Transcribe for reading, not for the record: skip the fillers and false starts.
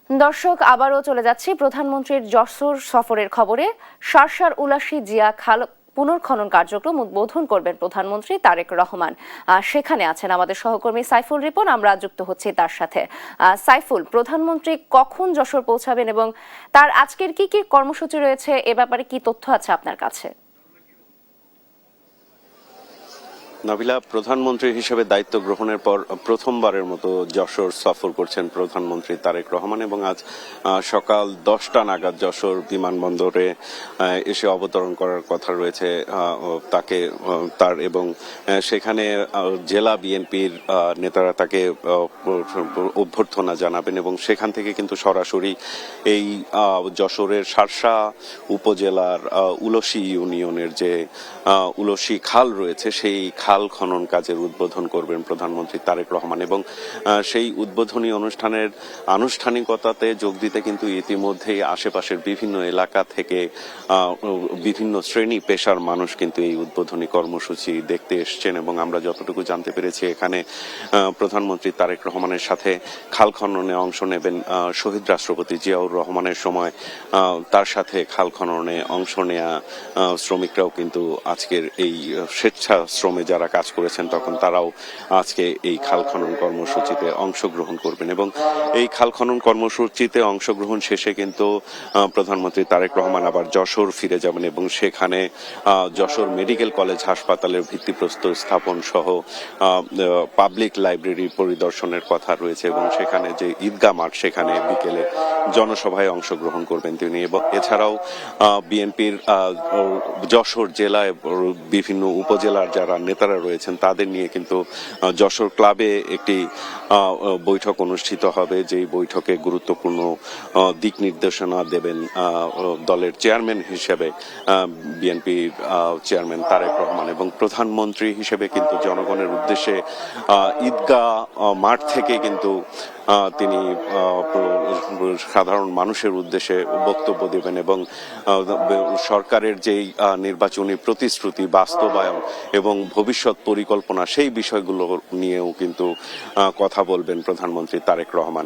দর্শক, আবারও চলে যাচ্ছি প্রধানমন্ত্রীর যশোর সফরের খবরে। শার্শার উলাসী জিয়া খাল পুনর্খনন কার্যক্রম উদ্বোধন করবেন প্রধানমন্ত্রী তারেক রহমান। সেখানে আছেন আমাদের সহকর্মী সাইফুল রিপন, আমরা যুক্ত হচ্ছি তার সাথে। সাইফুল, প্রধানমন্ত্রী কখন যশোর পৌঁছাবেন এবং তার আজকের কি কি কর্মসূচি রয়েছে, এ ব্যাপারে কি তথ্য আছে আপনার কাছে? নাবিলা, প্রধানমন্ত্রী হিসেবে দায়িত্ব গ্রহণের পর প্রথমবারের মতো যশোর সফর করছেন প্রধানমন্ত্রী তারেক রহমান এবং আজ সকাল 10টা নাগাদ যশোর বিমানবন্দরে এসে অবতরণ করার কথা রয়েছে তাকে তার এবং সেখানে জেলা বিএনপির নেতারা তাকে অভ্যর্থনা জানাবেন এবং সেখান থেকে কিন্তু সরাসরি এই যশোরের শার্শা উপজেলার উলসী ইউনিয়নের যে উলসী খাল রয়েছে সেই খাল খনন কাজের উদ্বোধন করবেন প্রধানমন্ত্রী তারেক রহমান এবং সেই উদ্বোধনী অনুষ্ঠানের আনুষ্ঠানিকতাতে যোগ দিতে কিন্তু ইতিমধ্যেই আশেপাশের বিভিন্ন এলাকা থেকে বিভিন্ন শ্রেণী পেশার মানুষ কিন্তু এই উদ্বোধনী কর্মসূচি দেখতে এসছেন এবং আমরা যতটুকু জানতে পেরেছি এখানে প্রধানমন্ত্রী তারেক রহমানের সাথে খাল খননে অংশ নেবেন শহীদ রাষ্ট্রপতি জিয়াউর রহমানের সময় তার সাথে খাল খননে অংশ নেয়া শ্রমিকরাও কিন্তু আজকের এই স্বেচ্ছাশ্রমে যারা কাজ করেছেন তখন তারাও আজকে এই খাল খনন কর্মসূচিতে অংশগ্রহণ করবেন এবং এই খাল খনন কর্মসূচিতে অংশগ্রহণ শেষে কিন্তু প্রধানমন্ত্রী তারেক রহমান আবার যশোর ফিরে যাবেন এবং সেখানে যশোর মেডিকেল কলেজ হাসপাতালের ভিত্তিপ্রস্তর স্থাপন সহ পাবলিক লাইব্রেরি পরিদর্শনের কথা রয়েছে এবং সেখানে যে ঈদগাহ মাঠ সেখানে বিকেলে জনসভায় অংশগ্রহণ করবেন তিনি এবং এছাড়াও বিএনপির যশোর জেলায় বিভিন্ন উপজেলার যারা নেতারা রয়েছেন তাদের নিয়ে কিন্তু যশোর ক্লাবে একটি বৈঠক অনুষ্ঠিত হবে, যেই বৈঠকে গুরুত্বপূর্ণ দিক নির্দেশনা দেবেন দলের চেয়ারম্যান হিসেবে বিএনপির চেয়ারম্যান তারেক রহমান এবং প্রধানমন্ত্রী হিসেবে কিন্তু জনগণের উদ্দেশ্যে ঈদগাহ মাঠ থেকে কিন্তু তিনি সাধারণ মানুষের উদ্দেশ্যে বক্তব্য দেবেন এবং সরকারের যেই নির্বাচনী প্রতিশ্রুতি বাস্তবায়ন এবং ভবিষ্যৎ পরিকল্পনা সেই বিষয়গুলো নিয়েও কিন্তু কথা বলবেন প্রধানমন্ত্রী তারেক রহমান।